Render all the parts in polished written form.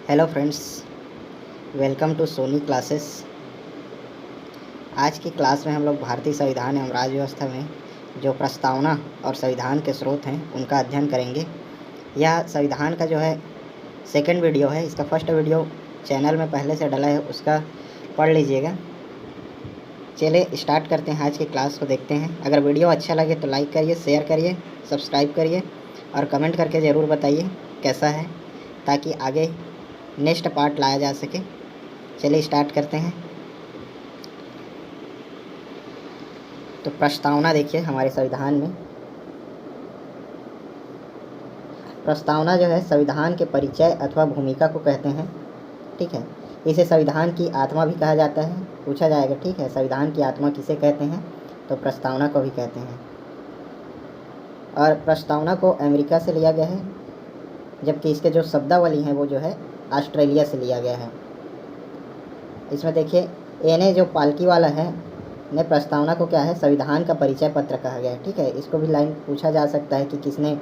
Hello friends, welcome to Soni classes. आज की class में हम लोग भारतीय संविधान एवं राज्य व्यवस्था में जो प्रस्तावना और संविधान के स्रोत हैं उनका अध्ययन करेंगे। यह संविधान का जो है सेकंड वीडियो है। इसका फर्स्ट वीडियो चैनल में पहले से डला है, उसका पढ़ लीजिएगा। चलिए स्टार्ट करते हैं, आज की क्लास को देखते हैं। अगर वीडियो अच्छा लगे तो लाइक करिए, शेयर करिए, सब्सक्राइब करिए और कमेंट करके ज़रूर बताइए कैसा है, ताकि आगे नेक्स्ट पार्ट लाया जा सके। चलिए स्टार्ट करते हैं। तो प्रस्तावना देखिए, हमारे संविधान में प्रस्तावना जो है संविधान के परिचय अथवा भूमिका को कहते हैं। ठीक है, इसे संविधान की आत्मा भी कहा जाता है। पूछा जाएगा, ठीक है, संविधान की आत्मा किसे कहते हैं? तो प्रस्तावना को भी कहते हैं। और प्रस्तावना को अमेरिका से लिया गया है, जबकि इसके जो शब्दावली हैं वो जो है ऑस्ट्रेलिया से लिया गया है। इसमें देखिए, एने जो पालकी वाला है ने प्रस्तावना को क्या है, संविधान का परिचय पत्र कहा गया है। ठीक है, इसको भी लाइन पूछा जा सकता है कि किसने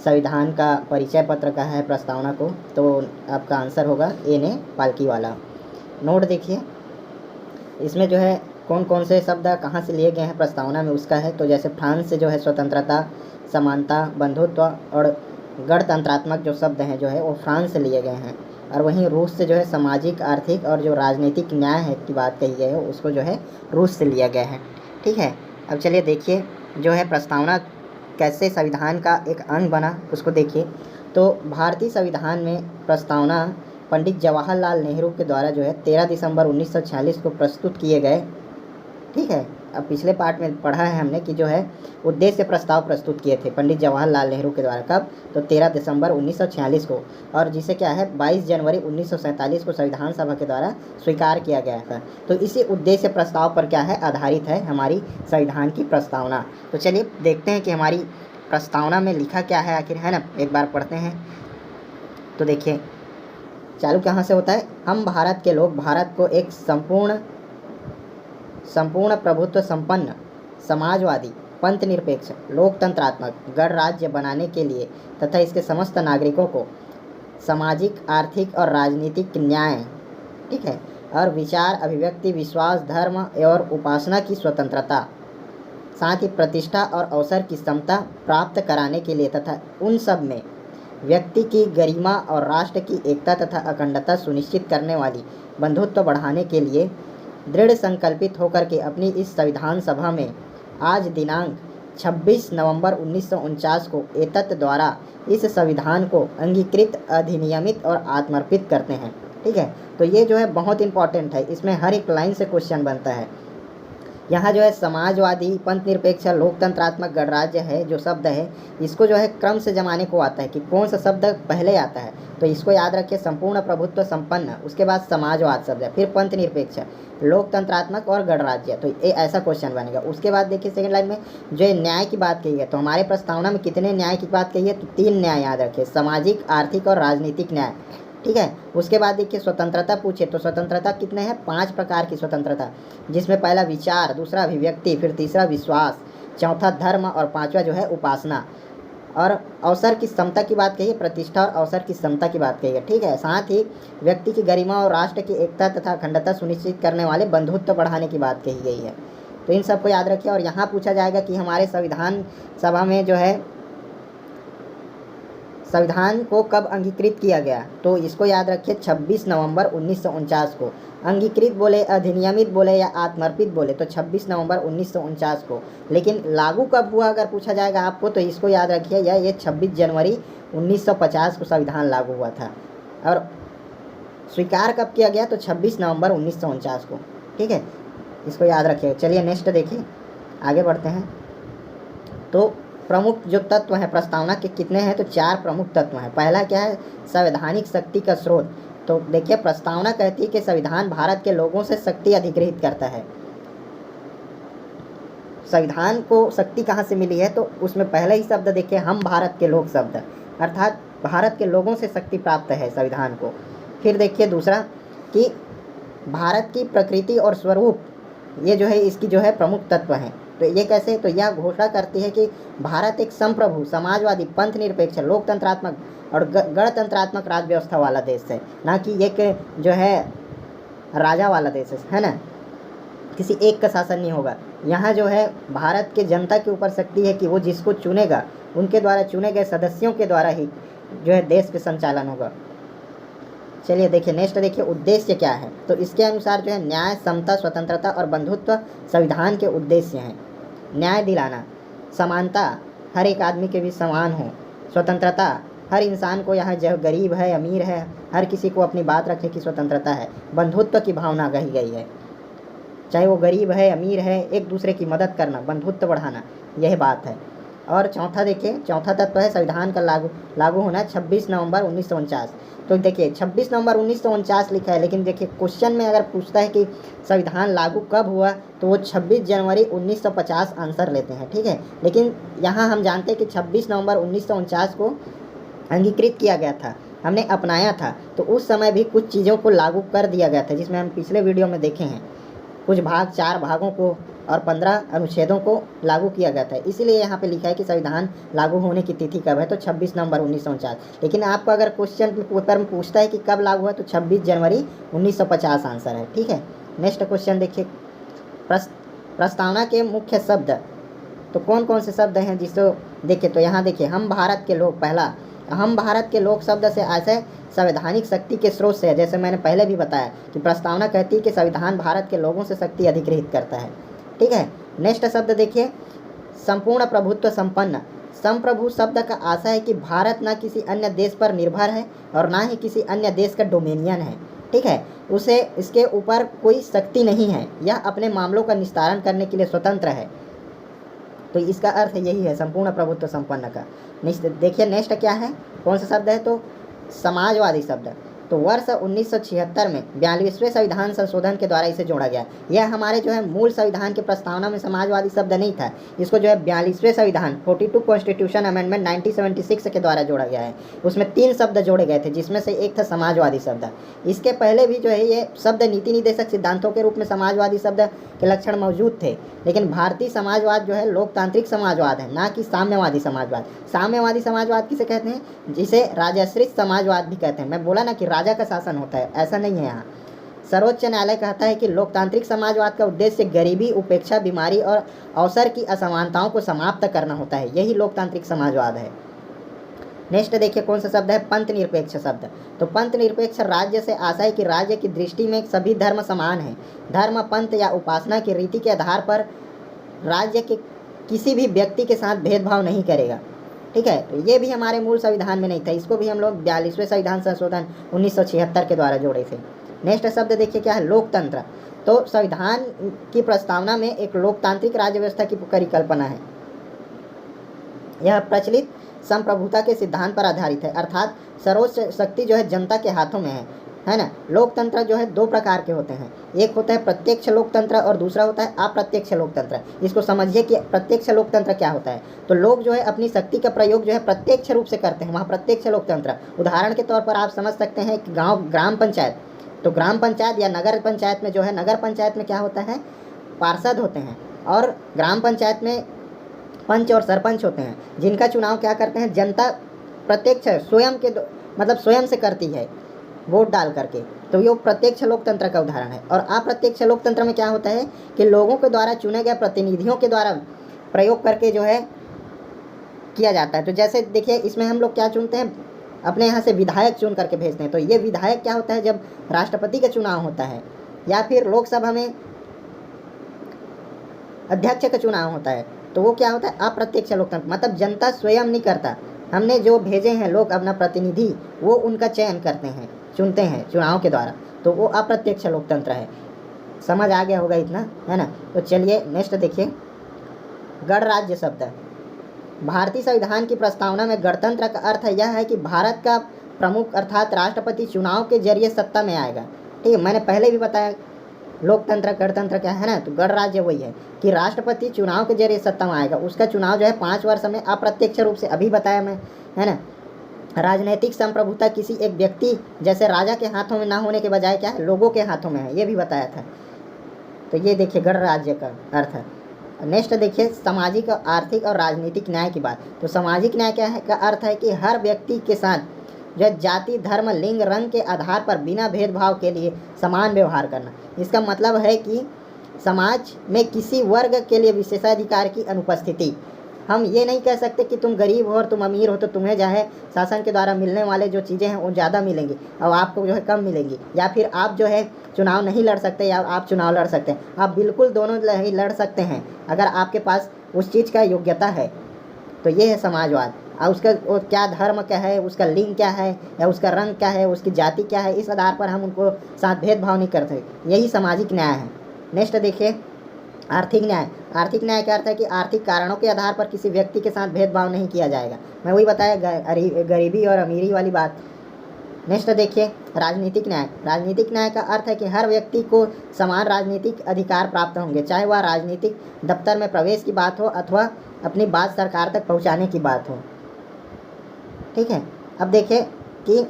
संविधान का परिचय पत्र कहा है प्रस्तावना को, तो आपका आंसर होगा एने पालकी वाला। नोट देखिए, इसमें जो है कौन कौन से शब्द कहाँ से लिए गए हैं प्रस्तावना में उसका है। तो जैसे फ्रांस से जो है स्वतंत्रता, समानता, बंधुत्व और गणतंत्रात्मक जो शब्द हैं जो है वो फ्रांस से लिए गए हैं। और वहीं रूस से जो है सामाजिक, आर्थिक और जो राजनीतिक न्याय है की बात कही गई है उसको जो है रूस से लिया गया है। ठीक है, अब चलिए देखिए जो है प्रस्तावना कैसे संविधान का एक अंग बना उसको देखिए। तो भारतीय संविधान में प्रस्तावना पंडित जवाहरलाल नेहरू के द्वारा जो है 13 दिसंबर 1946 को प्रस्तुत किए गए। ठीक है, अब पिछले पार्ट में पढ़ा है हमने कि जो है उद्देश्य प्रस्ताव प्रस्तुत किए थे पंडित जवाहरलाल नेहरू के द्वारा। कब? तो 13 दिसंबर 1946 को, और जिसे क्या है 22 जनवरी 1947 को संविधान सभा के द्वारा स्वीकार किया गया था। तो इसी उद्देश्य प्रस्ताव पर क्या है आधारित है हमारी संविधान की प्रस्तावना। तो चलिए देखते हैं कि हमारी प्रस्तावना में लिखा क्या है आखिर, है ना। एक बार पढ़ते हैं। तो देखिए चालू कहाँ से होता है, हम भारत के लोग भारत को एक संपूर्ण प्रभुत्व संपन्न, समाजवादी, पंथ निरपेक्ष, लोकतंत्रात्मक गणराज्य बनाने के लिए तथा इसके समस्त नागरिकों को सामाजिक, आर्थिक और राजनीतिक न्याय, ठीक है, और विचार, अभिव्यक्ति, विश्वास, धर्म और उपासना की स्वतंत्रता, साथ ही प्रतिष्ठा और अवसर की समता प्राप्त कराने के लिए तथा उन सब में व्यक्ति की गरिमा और राष्ट्र की एकता तथा अखंडता सुनिश्चित करने वाली बंधुत्व बढ़ाने के लिए दृढ़ संकल्पित होकर के अपनी इस संविधान सभा में आज दिनांक 26 नवंबर 1949 को एतत् द्वारा इस संविधान को अंगीकृत, अधिनियमित और आत्मर्पित करते हैं। ठीक है, तो ये जो है बहुत इंपॉर्टेंट है, इसमें हर एक लाइन से क्वेश्चन बनता है। यहाँ जो है समाजवादी, पंथ निरपेक्ष, लोकतंत्रात्मक गणराज्य है जो शब्द है, इसको जो है क्रम से जमाने को आता है कि कौन सा शब्द पहले आता है। तो इसको याद रखिए, संपूर्ण प्रभुत्व संपन्न, उसके बाद समाजवाद शब्द है, फिर पंथ निरपेक्ष, लोकतंत्रात्मक और गणराज्य। तो ये ऐसा क्वेश्चन बनेगा। उसके बाद देखिए सेकंड लाइन में जो न्याय की बात कही है, तो हमारे प्रस्तावना में कितने न्याय की बात कही है, तो 3 न्याय याद रखिए, सामाजिक, आर्थिक और राजनीतिक न्याय। ठीक है, उसके बाद देखिए स्वतंत्रता पूछे तो स्वतंत्रता कितने हैं, 5 प्रकार की स्वतंत्रता, जिसमें पहला विचार, दूसरा अभिव्यक्ति, फिर तीसरा विश्वास, चौथा धर्म और पांचवा जो है उपासना। और अवसर की समता की बात कही है, प्रतिष्ठा और अवसर की समता की बात कही है। ठीक है, साथ ही व्यक्ति की गरिमा और राष्ट्र की एकता तथा अखंडता सुनिश्चित करने वाले बंधुत्व बढ़ाने की बात कही गई है। तो इन सबको याद रखिए। और यहाँ पूछा जाएगा कि हमारे संविधान सभा में जो है संविधान को कब अंगीकृत किया गया, तो इसको याद रखिए 26 नवंबर 1949 को। अंगीकृत बोले, अधिनियमित बोले या आत्मर्पित बोले तो 26 नवंबर 1949 को। लेकिन लागू कब हुआ अगर पूछा जाएगा आपको, तो इसको याद रखिए ये 26 जनवरी 1950 को संविधान लागू हुआ था। और स्वीकार कब किया गया, तो 26 नवंबर 1949 को। ठीक है, इसको याद रखिए। चलिए नेक्स्ट देखिए, आगे बढ़ते हैं। तो प्रमुख जो तत्व हैं प्रस्तावना के कितने हैं, तो 4 प्रमुख तत्व हैं। पहला क्या है, संवैधानिक शक्ति का स्रोत। तो देखिए प्रस्तावना कहती है कि संविधान भारत के लोगों से शक्ति अधिग्रहित करता है। संविधान को शक्ति कहाँ से मिली है, तो उसमें पहला ही शब्द देखिए, हम भारत के लोग शब्द, अर्थात भारत के लोगों से शक्ति प्राप्त है संविधान को। फिर देखिए दूसरा कि भारत की प्रकृति और स्वरूप, ये जो है इसकी जो है प्रमुख तत्व हैं। तो ये कैसे, तो यह घोषणा करती है कि भारत एक संप्रभु, समाजवादी, पंथ निरपेक्ष, लोकतंत्रात्मक और गणतंत्रात्मक राज्य व्यवस्था वाला देश है, ना कि एक जो है राजा वाला देश है ना, किसी एक का शासन नहीं होगा। यहाँ जो है भारत के जनता के ऊपर शक्ति है कि वो जिसको चुनेगा उनके द्वारा चुने गए सदस्यों के द्वारा ही जो है देश के संचालन होगा। चलिए देखिए नेक्स्ट देखिए उद्देश्य क्या है। तो इसके अनुसार जो है न्याय, समता, स्वतंत्रता और बंधुत्व संविधान के उद्देश्य हैं। न्याय दिलाना, समानता, हर एक आदमी के भी समान हो, स्वतंत्रता, हर इंसान को यहाँ जो गरीब है अमीर है हर किसी को अपनी बात रखने की स्वतंत्रता है। बंधुत्व की भावना कही गई है, चाहे वो गरीब है अमीर है, एक दूसरे की मदद करना, बंधुत्व बढ़ाना, यह बात है। और चौथा देखिए, चौथा तत्व है संविधान का लागू होना 26 नवंबर 1949। तो देखिए 26 नवंबर 1949 लिखा है, लेकिन देखिए क्वेश्चन में अगर पूछता है कि संविधान लागू कब हुआ तो वो 26 जनवरी 1950 आंसर लेते हैं, ठीक है। लेकिन यहाँ हम जानते हैं कि 26 नवंबर 1949 को अंगीकृत किया गया था, हमने अपनाया था, तो उस समय भी कुछ चीज़ों को लागू कर दिया गया था, जिसमें हम पिछले वीडियो में देखे हैं। कुछ भाग 4 भागों को और 15 अनुच्छेदों को लागू किया गया था। इसीलिए यहाँ पे लिखा है कि संविधान लागू होने की तिथि कब है, तो 26 नवंबर 1949। लेकिन आपको अगर क्वेश्चन पेपर में पूछता है कि कब लागू हुआ तो 26 जनवरी 1950 आंसर है, ठीक है। नेक्स्ट क्वेश्चन देखिए, प्रस्तावना के मुख्य शब्द, तो कौन कौन से शब्द हैं जिसको देखिए, तो यहाँ देखिए हम भारत के लोग, पहला हम भारत के लोक शब्द से ऐसे संवैधानिक शक्ति के स्रोत से है, जैसे मैंने पहले भी बताया कि प्रस्तावना कहती है कि संविधान भारत के लोगों से शक्ति अधिग्रहित करता है, ठीक है। नेक्स्ट शब्द देखिए, संपूर्ण प्रभुत्व संपन्न। संप्रभु शब्द का आशय है कि भारत ना किसी अन्य देश पर निर्भर है और ना ही किसी अन्य देश का डोमिनियन है, ठीक है। उसे इसके ऊपर कोई शक्ति नहीं है, यह अपने मामलों का निस्तारण करने के लिए स्वतंत्र है। तो इसका अर्थ यही है संपूर्ण प्रभुत्व संपन्न का। देखिए नेक्स्ट क्या है, कौन सा शब्द है, तो समाजवादी शब्द। तो वर्ष 1976 में 42वें संविधान संशोधन के द्वारा इसे जोड़ा गया। यह हमारे जो है मूल संविधान की प्रस्तावना में समाजवादी शब्द नहीं था, इसको जो है 42वें संविधान 42 कॉन्स्टिट्यूशन अमेंडमेंट 1976 के द्वारा जोड़ा गया है। उसमें 3 शब्द जोड़े गए थे, जिसमें से एक था समाजवादी शब्द। इसके पहले भी जो है ये शब्द नीति निर्देशक सिद्धांतों के रूप में समाजवादी शब्द के लक्षण मौजूद थे, लेकिन भारतीय समाजवाद जो है लोकतांत्रिक समाजवाद है, ना कि साम्यवादी समाजवाद। साम्यवादी समाजवाद किसे कहते हैं, जिसे राजाश्रित समाजवाद भी कहते हैं। मैं बोला ना कि राजा का शासन होता है, ऐसा नहीं है यहाँ। सर्वोच्च न्यायालय कहता है कि लोकतांत्रिक समाजवाद का उद्देश्य गरीबी, उपेक्षा, बीमारी और अवसर की असमानताओं को समाप्त करना होता है, यही लोकतांत्रिक समाजवाद है। नेक्स्ट देखिए कौन सा शब्द है, पंथ निरपेक्ष शब्द। तो पंथ निरपेक्ष राज्य से आशा है कि राज्य की दृष्टि में सभी धर्म समान हैं। धर्म, पंथ या उपासना की रीति के आधार पर राज्य के किसी भी व्यक्ति के साथ भेदभाव नहीं करेगा, ठीक है। तो ये भी हमारे मूल संविधान में नहीं था, इसको भी हम लोग 42वें संविधान संशोधन 1976 के द्वारा जोड़े थे। नेक्स्ट शब्द देखिए क्या है, लोकतंत्र। तो संविधान की प्रस्तावना में एक लोकतांत्रिक राज्य व्यवस्था की परिकल्पना है। यह प्रचलित संप्रभुता के सिद्धांत पर आधारित है, अर्थात सर्वोच्च शक्ति जो है जनता के हाथों में है ना। लोकतंत्र जो है 2 प्रकार के होते हैं, एक होता है प्रत्यक्ष लोकतंत्र और दूसरा होता है अप्रत्यक्ष लोकतंत्र। इसको समझिए कि प्रत्यक्ष लोकतंत्र क्या होता है। तो लोग जो है अपनी शक्ति का प्रयोग जो है प्रत्यक्ष रूप से करते हैं, वहाँ प्रत्यक्ष लोकतंत्र। उदाहरण के तौर पर आप समझ सकते हैं कि ग्राम पंचायत, तो ग्राम पंचायत या नगर पंचायत में जो है, नगर पंचायत में क्या होता है, पार्षद होते हैं, और ग्राम पंचायत में पंच और सरपंच होते हैं, जिनका चुनाव क्या करते हैं, जनता प्रत्यक्ष स्वयं के मतलब स्वयं से करती है, वोट डाल करके। तो ये प्रत्यक्ष लोकतंत्र का उदाहरण है। और अप्रत्यक्ष लोकतंत्र में क्या होता है कि लोगों के द्वारा चुने गए प्रतिनिधियों के द्वारा प्रयोग करके जो है किया जाता है। तो जैसे देखिए इसमें हम लोग क्या चुनते हैं, अपने यहाँ से विधायक चुन करके भेजते हैं। तो ये विधायक क्या होता है, जब राष्ट्रपति का चुनाव होता है या फिर लोकसभा में अध्यक्ष का चुनाव होता है, तो वो क्या होता है, अप्रत्यक्ष लोकतंत्र। मतलब जनता स्वयं नहीं करता, हमने जो भेजे हैं लोग अपना प्रतिनिधि, वो उनका चयन करते हैं, चुनते हैं चुनाव के द्वारा, तो वो अप्रत्यक्ष लोकतंत्र है। समझ आ गया होगा इतना, है ना। तो चलिए नेक्स्ट देखिए, गणराज्य शब्द। भारतीय संविधान की प्रस्तावना में गणतंत्र का अर्थ यह है कि भारत का प्रमुख अर्थात राष्ट्रपति चुनाव के जरिए सत्ता में आएगा, ठीक है। मैंने पहले भी बताया लोकतंत्र गणतंत्र क्या है ना, तो गणराज्य वही है कि राष्ट्रपति चुनाव के जरिए सत्ता में आएगा। उसका चुनाव जो है 5 वर्ष में अप्रत्यक्ष रूप से, अभी बताया मैं, है ना। राजनीतिक संप्रभुता किसी एक व्यक्ति जैसे राजा के हाथों में ना होने के बजाय क्या है, लोगों के हाथों में है, ये भी बताया था। तो ये देखिए गणराज्य का अर्थ है। नेक्स्ट देखिए सामाजिक, आर्थिक और राजनीतिक न्याय की बात। तो सामाजिक न्याय क्या है का अर्थ है कि हर व्यक्ति के साथ जो है जाति, धर्म, लिंग, रंग के आधार पर बिना भेदभाव के लिए समान व्यवहार करना। इसका मतलब है कि समाज में किसी वर्ग के लिए विशेषाधिकार की अनुपस्थिति। हम ये नहीं कह सकते कि तुम गरीब हो और तुम अमीर हो तो तुम्हें जो है शासन के द्वारा मिलने वाले जो चीज़ें हैं वो ज़्यादा मिलेंगी और आपको जो है कम मिलेंगी, या फिर आप जो है चुनाव नहीं लड़ सकते या आप चुनाव लड़ सकते हैं। आप बिल्कुल दोनों ही लड़ सकते हैं अगर आपके पास उस चीज़ का योग्यता है। तो ये है समाजवाद। और उसका वो क्या धर्म क्या है, उसका लिंग क्या है, या उसका रंग क्या है, उसकी जाति क्या है, इस आधार पर हम उनको साथ भेदभाव नहीं करते। यही सामाजिक न्याय है। नेक्स्ट देखिए आर्थिक न्याय। आर्थिक न्याय का अर्थ है कि आर्थिक कारणों के आधार पर किसी व्यक्ति के साथ भेदभाव नहीं किया जाएगा। मैं वही बताया गरीबी और अमीरी वाली बात। नेक्स्ट देखिए राजनीतिक न्याय। राजनीतिक न्याय का अर्थ है कि हर व्यक्ति को समान राजनीतिक अधिकार प्राप्त होंगे, चाहे वह राजनीतिक दफ्तर में प्रवेश की बात हो अथवा अपनी बात सरकार तक पहुंचाने की बात हो। ठीक है, अब देखिए कि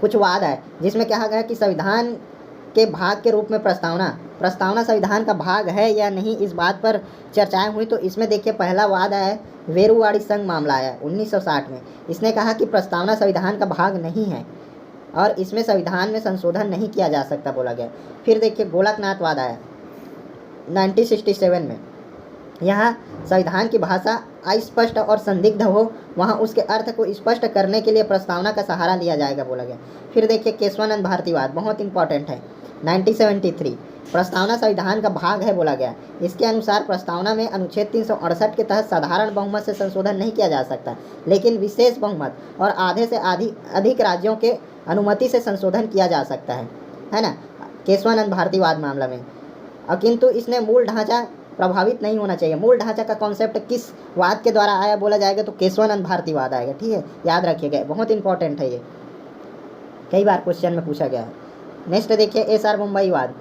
कुछ वाद है जिसमें कहा गया कि संविधान के भाग के रूप में प्रस्तावना संविधान का भाग है या नहीं, इस बात पर चर्चाएं हुई। तो इसमें देखिए पहला वाद आया, वेरुवाड़ी संघ मामला आया 1960 में। इसने कहा कि प्रस्तावना संविधान का भाग नहीं है और इसमें संविधान में संशोधन नहीं किया जा सकता बोला गया। फिर देखिए गोलकनाथ वाद आया 1967 में। यहाँ संविधान की भाषा अस्पष्ट और संदिग्ध हो, वहाँ उसके अर्थ को स्पष्ट करने के लिए प्रस्तावना का सहारा लिया जाएगा बोला गया। फिर देखिए केशवानंद भारतीवाद, बहुत इंपॉर्टेंट है 1973। प्रस्तावना संविधान का भाग है बोला गया। इसके अनुसार प्रस्तावना में अनुच्छेद 368 के तहत साधारण बहुमत से संशोधन नहीं किया जा सकता, लेकिन विशेष बहुमत और आधे से अधिक राज्यों के अनुमति से संशोधन किया जा सकता है ना, केशवानंद भारतीवाद मामला में। और किंतु इसने मूल ढांचा प्रभावित नहीं होना चाहिए। मूल ढांचा का कॉन्सेप्ट किस वाद के द्वारा आया बोला जाएगा तो केशवानंद भारतीवाद आएगा। ठीक है, याद रखिएगा, बहुत इंपॉर्टेंट है ये, कई बार क्वेश्चन में पूछा गया है। नेक्स्ट देखिए एसआर मुंबईवाद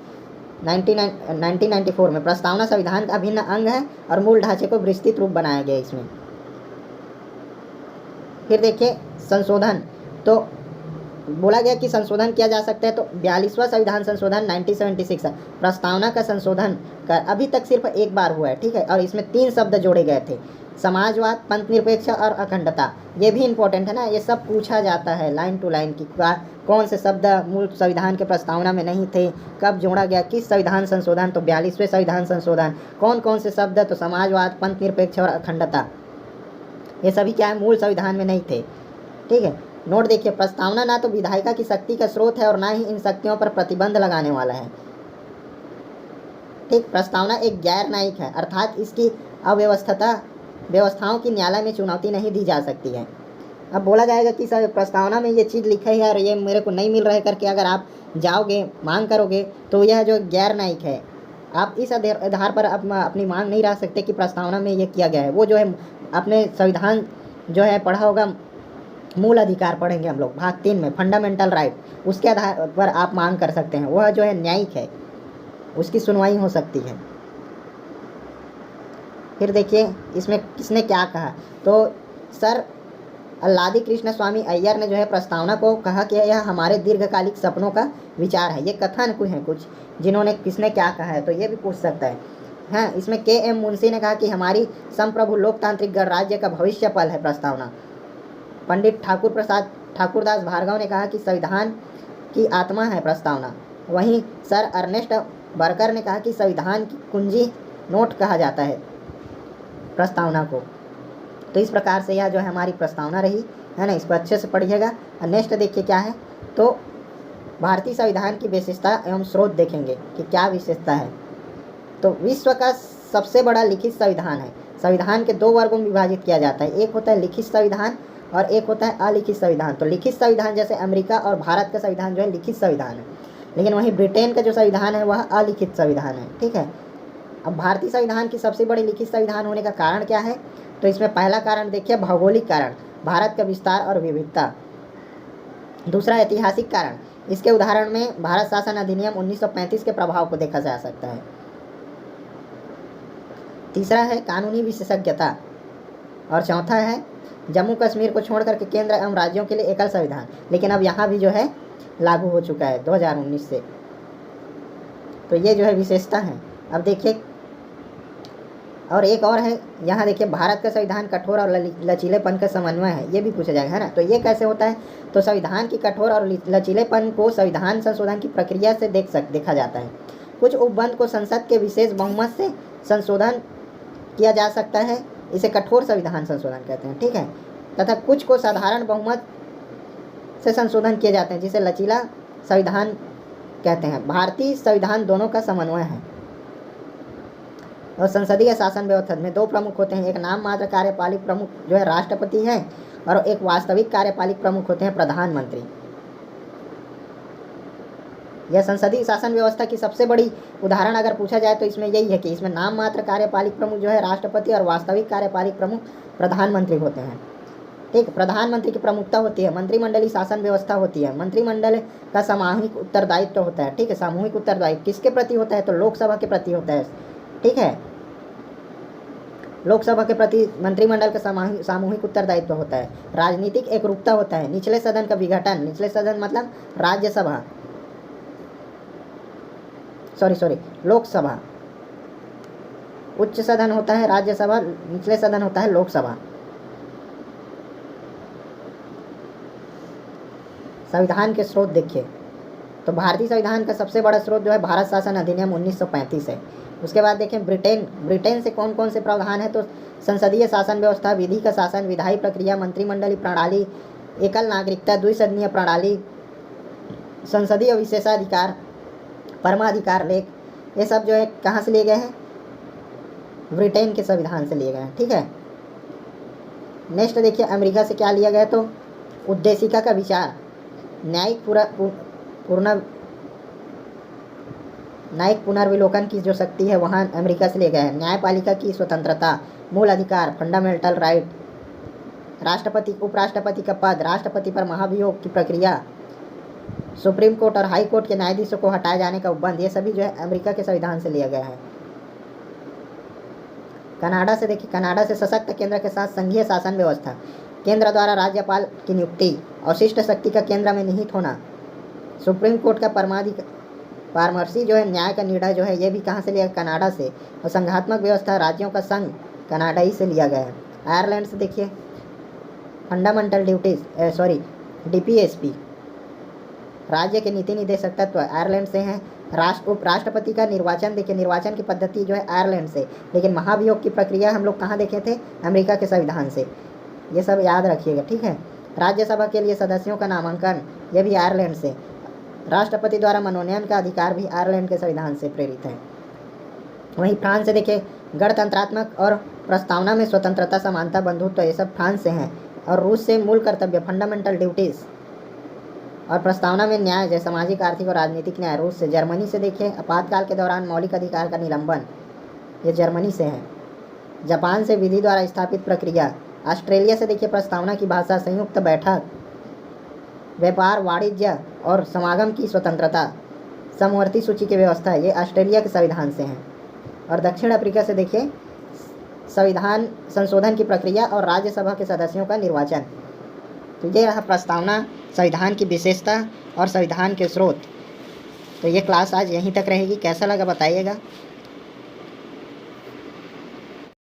1994 में। प्रस्तावना संविधान का अभिन्न अंग है और मूल ढांचे को विस्तृत रूप बनाया गया इसमें। फिर देखिए संशोधन, तो बोला गया कि संशोधन किया जा सकता है। तो 42वां संविधान संशोधन 1976 है। प्रस्तावना का संशोधन कर अभी तक सिर्फ एक बार हुआ है। ठीक है, और इसमें 3 शब्द जोड़े गए थे, समाजवाद, पंथनिरपेक्ष और अखंडता। ये भी इंपॉर्टेंट है ना, ये सब पूछा जाता है लाइन टू लाइन की कौन से शब्द मूल संविधान के प्रस्तावना में नहीं थे, कब जोड़ा गया, किस संविधान संशोधन, तो 42वें संविधान संशोधन। कौन कौन से शब्द, तो समाजवाद, पंथनिरपेक्ष और अखंडता, ये सभी क्या है मूल संविधान में नहीं थे। ठीक है, नोट देखिए प्रस्तावना ना तो विधायिका की शक्ति का स्रोत है और ना ही इन शक्तियों पर प्रतिबंध लगाने वाला है। ठीक, प्रस्तावना एक गैर न्यायिक है, अर्थात इसकी व्यवस्थाओं की न्यायालय में चुनौती नहीं दी जा सकती है। अब बोला जाएगा कि सर प्रस्तावना में ये चीज़ लिखा है और ये मेरे को नहीं मिल रहा है करके अगर आप जाओगे मांग करोगे तो यह जो गैर न्यायिक है, आप इस आधार पर अपनी मांग नहीं रख सकते कि प्रस्तावना में ये किया गया है। वो जो है अपने संविधान जो है पढ़ा होगा, मूल अधिकार पढ़ेंगे हम लोग भाग 3 में, फंडामेंटल राइट, उसके आधार पर आप मांग कर सकते हैं। वह जो है न्यायिक है, उसकी सुनवाई हो सकती है। फिर देखिए इसमें किसने क्या कहा, तो सर अल्लादी कृष्ण स्वामी अय्यर ने जो है प्रस्तावना को कहा कि यह हमारे दीर्घकालिक सपनों का विचार है। ये कथन कुछ हैं कुछ जिन्होंने किसने क्या कहा है, तो ये भी पूछ सकता है। हाँ, इसमें KM मुंशी ने कहा कि हमारी संप्रभु लोकतांत्रिक गणराज्य का भविष्य पल है प्रस्तावना। पंडित ठाकुरदास भार्गव ने कहा कि संविधान की आत्मा है प्रस्तावना। वहीं सर अर्नेस्ट बर्कर ने कहा कि संविधान की कुंजी नोट कहा जाता है प्रस्तावना को। तो इस प्रकार से यह जो है हमारी प्रस्तावना रही है ना, इसको अच्छे से पढ़िएगा। और नेक्स्ट देखिए क्या है, तो भारतीय संविधान की विशेषता एवं स्रोत देखेंगे कि क्या विशेषता है। तो विश्व का सबसे बड़ा लिखित संविधान है। संविधान के 2 वर्गों में विभाजित किया जाता है, एक होता है लिखित संविधान और एक होता है अलिखित संविधान। तो लिखित संविधान जैसे अमेरिका और भारत का संविधान जो है लिखित संविधान है, लेकिन वहीं ब्रिटेन का जो संविधान है वह अलिखित संविधान है। ठीक है, अब भारतीय संविधान की सबसे बड़ी लिखित संविधान होने का कारण क्या है, तो इसमें पहला कारण देखिए भौगोलिक कारण, भारत का विस्तार और विविधता। दूसरा ऐतिहासिक कारण, इसके उदाहरण में भारत शासन अधिनियम 1935 के प्रभाव को देखा जा सकता है। तीसरा है कानूनी विशेषज्ञता और चौथा है जम्मू कश्मीर को छोड़ करके केंद्र एवं राज्यों के लिए एकल संविधान, लेकिन अब यहाँ भी जो है लागू हो चुका है 2019 से। तो ये जो है विशेषता है। अब देखिए और एक और है यहाँ देखिए, भारत का संविधान कठोर और लचीलेपन का समन्वय है, ये भी पूछा जाएगा, है ना। तो ये कैसे होता है, तो संविधान की कठोर और लचीलेपन को संविधान संशोधन की प्रक्रिया से देखा जाता है। कुछ उपबंध को संसद के विशेष बहुमत से संशोधन किया जा सकता है, इसे कठोर संविधान संशोधन कहते हैं, ठीक है। तथा कुछ को साधारण बहुमत से संशोधन किए जाते हैं, जिसे लचीला संविधान कहते हैं। भारतीय संविधान दोनों का समन्वय है। और संसदीय शासन व्यवस्था में दो प्रमुख होते हैं, एक नाम मात्र कार्यपालिक प्रमुख जो है राष्ट्रपति है, और एक वास्तविक कार्यपालिक प्रमुख होते हैं प्रधानमंत्री। यह संसदीय शासन व्यवस्था की सबसे बड़ी उदाहरण अगर पूछा जाए तो इसमें यही है कि इसमें नाम मात्र कार्यपालिक प्रमुख जो है राष्ट्रपति और वास्तविक कार्यपालिक प्रमुख प्रधानमंत्री होते हैं, ठीक। प्रधानमंत्री की प्रमुखता होती है, मंत्रिमंडलीय शासन व्यवस्था होती है, मंत्रिमंडल का सामूहिक उत्तरदायित्व होता है, ठीक है। सामूहिक उत्तरदायित्व किसके प्रति होता है, तो लोकसभा के प्रति होता है, ठीक है। लोकसभा के प्रति मंत्रिमंडल का सामूहिक उत्तरदायित्व होता है। राजनीतिक एकरूपता होता है, निचले सदन का विघटन, निचले सदन मतलब राज्यसभा, सॉरी लोकसभा, उच्च सदन होता है राज्यसभा, निचले सदन होता है लोकसभा। संविधान के स्रोत देखिए, तो भारतीय संविधान का सबसे बड़ा स्रोत जो है भारत शासन अधिनियम 1935 है। उसके बाद देखें ब्रिटेन से कौन कौन से प्रावधान है, तो संसदीय शासन व्यवस्था, विधि का शासन, विधायी प्रक्रिया, मंत्रिमंडलीय प्रणाली, एकल नागरिकता, द्विसदनीय प्रणाली, संसदीय विशेषाधिकार, परमाधिकार लेख, ये सब जो है कहाँ से लिए गए हैं, ब्रिटेन के संविधान से लिए गए हैं, ठीक है। नेक्स्ट देखिए अमेरिका से क्या लिया गया, तो उद्देशिका का विचार, न्यायिक पुनर्विलोकन की जो शक्ति है वहाँ अमेरिका से ले गए हैं। न्यायपालिका की स्वतंत्रता, मूल अधिकार, फंडामेंटल राइट, राष्ट्रपति उपराष्ट्रपति का पद, राष्ट्रपति पर महाभियोग की प्रक्रिया, सुप्रीम कोर्ट और हाई कोर्ट के न्यायाधीशों को हटाए जाने का उपबंध, ये सभी जो है अमेरिका के संविधान से लिया गया है। कनाडा से देखिए, कनाडा से सशक्त केंद्र के साथ संघीय शासन व्यवस्था, केंद्र द्वारा राज्यपाल की नियुक्ति, अवशिष्ट शक्ति का केंद्र में निहित होना, सुप्रीम कोर्ट का पारमर्शी जो है न्याय का निर्णय जो है ये भी कहाँ से लिया, कनाडा से। और संघात्मक व्यवस्था, राज्यों का संघ कनाडा ही से लिया गया है। आयरलैंड से देखिए फंडामेंटल ड्यूटीज DPSP, राज्य के नीति निदेशक तत्व आयरलैंड से हैं। उपराष्ट्रपति का निर्वाचन देखिए, निर्वाचन की पद्धति जो है आयरलैंड से, लेकिन महाभियोग की प्रक्रिया हम लोग कहाँ देखे थे, अमेरिका के संविधान से। ये सब याद रखिएगा, ठीक है। राज्यसभा के लिए सदस्यों का नामांकन, ये भी आयरलैंड से। राष्ट्रपति द्वारा मनोनयन का अधिकार भी आयरलैंड के संविधान से प्रेरित है। वहीं फ्रांस से देखिए, गणतंत्रात्मक और प्रस्तावना में स्वतंत्रता, समानता, बंधुत्व, ये सब फ्रांस से हैं। और रूस से मूल कर्तव्य, फंडामेंटल ड्यूटीज़, और प्रस्तावना में न्याय जैसे सामाजिक, आर्थिक और राजनीतिक न्याय, रूस से। जर्मनी से देखिए, आपातकाल के दौरान मौलिक अधिकार का निलंबन, ये जर्मनी से है। जापान से विधि द्वारा स्थापित प्रक्रिया। ऑस्ट्रेलिया से देखिए, प्रस्तावना की भाषा, संयुक्त बैठक, व्यापार, वाणिज्य और समागम की स्वतंत्रता, समवर्ती सूची की व्यवस्था, ये ऑस्ट्रेलिया के संविधान से हैं। और दक्षिण अफ्रीका से देखिए, संविधान संशोधन की प्रक्रिया और राज्यसभा के सदस्यों का निर्वाचन। तो ये रहा प्रस्तावना, संविधान की विशेषता और संविधान के स्रोत। तो ये क्लास आज यहीं तक रहेगी। कैसा लगा बताइएगा।